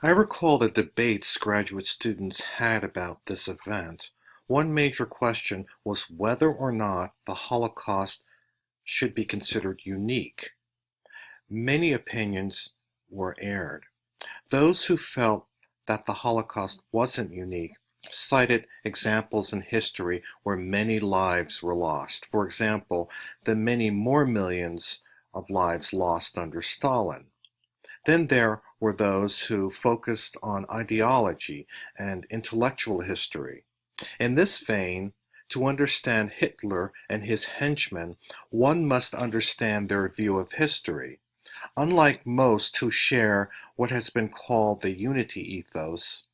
I recall the debates graduate students had about this event. One major question was whether or not the Holocaust should be considered unique. Many opinions were aired. Those who felt that the Holocaust wasn't unique cited examples in history where many lives were lost. For example, the many more millions of lives lost under Stalin. Then there were those who focused on ideology and intellectual history. In this vein, to understand Hitler and his henchmen, one must understand their view of history. Unlike most who share what has been called the unity ethos,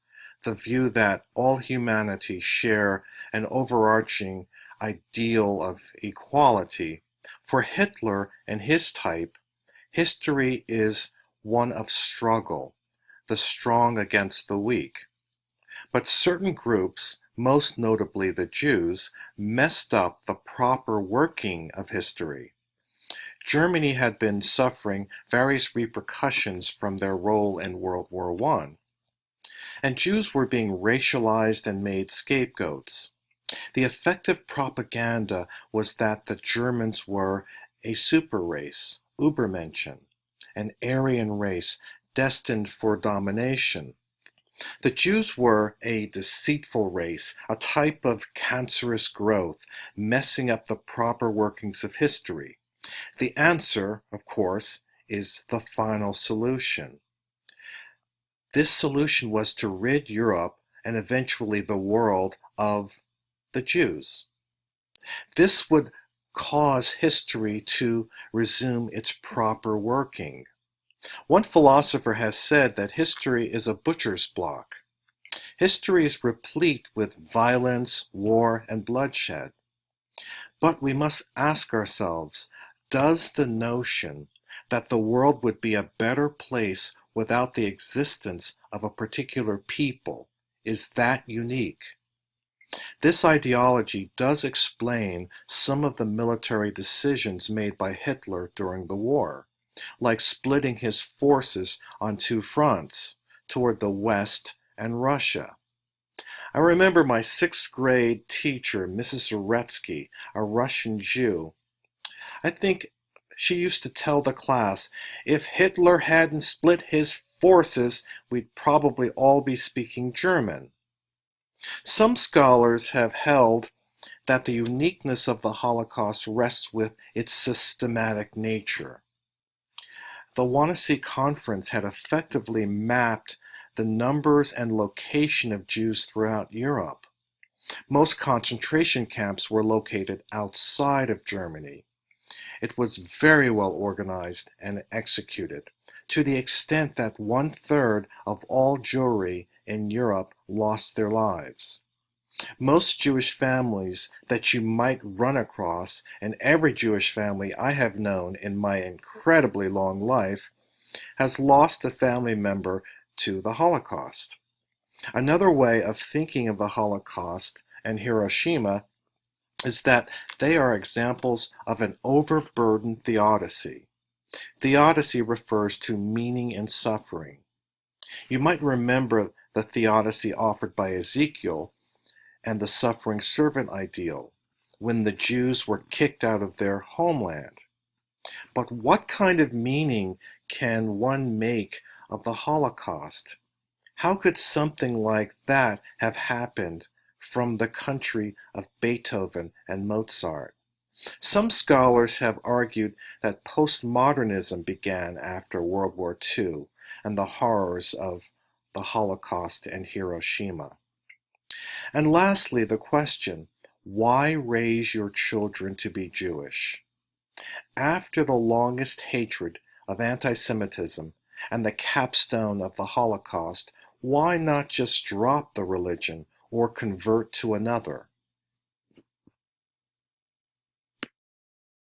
the view that all humanity share an overarching ideal of equality, for Hitler and his type, history is one of struggle, the strong against the weak. But certain groups, most notably the Jews, messed up the proper working of history. Germany had been suffering various repercussions from their role in World War I, and Jews were being racialized and made scapegoats. The effective propaganda was that the Germans were a super race, Übermenschen, an Aryan race destined for domination. The Jews were a deceitful race, a type of cancerous growth, messing up the proper workings of history. The answer, of course, is the final solution. This solution was to rid Europe and eventually the world of the Jews. This would cause history to resume its proper working. One philosopher has said that history is a butcher's block. History is replete with violence, war, and bloodshed. But we must ask ourselves, does the notion that the world would be a better place without the existence of a particular people, is that unique? This ideology does explain some of the military decisions made by Hitler during the war, like splitting his forces on two fronts, toward the West and Russia. I remember my sixth grade teacher, Mrs. Zaretsky, a Russian Jew. I think she used to tell the class, if Hitler hadn't split his forces, we'd probably all be speaking German. Some scholars have held that the uniqueness of the Holocaust rests with its systematic nature. The Wannsee Conference had effectively mapped the numbers and location of Jews throughout Europe. Most concentration camps were located outside of Germany. It was very well organized and executed, to the extent that 1/3 of all Jewry in Europe lost their lives. Most Jewish families that you might run across, and every Jewish family I have known in my incredibly long life, has lost a family member to the Holocaust. Another way of thinking of the Holocaust and Hiroshima is that they are examples of an overburdened theodicy. Theodicy refers to meaning and suffering. You might remember the theodicy offered by Ezekiel and the suffering servant ideal when the Jews were kicked out of their homeland. But what kind of meaning can one make of the Holocaust? How could something like that have happened from the country of Beethoven and Mozart? Some scholars have argued that postmodernism began after World War II and the horrors of the Holocaust and Hiroshima. And lastly, the question, why raise your children to be Jewish? After the longest hatred of anti-Semitism and the capstone of the Holocaust, why not just drop the religion or convert to another?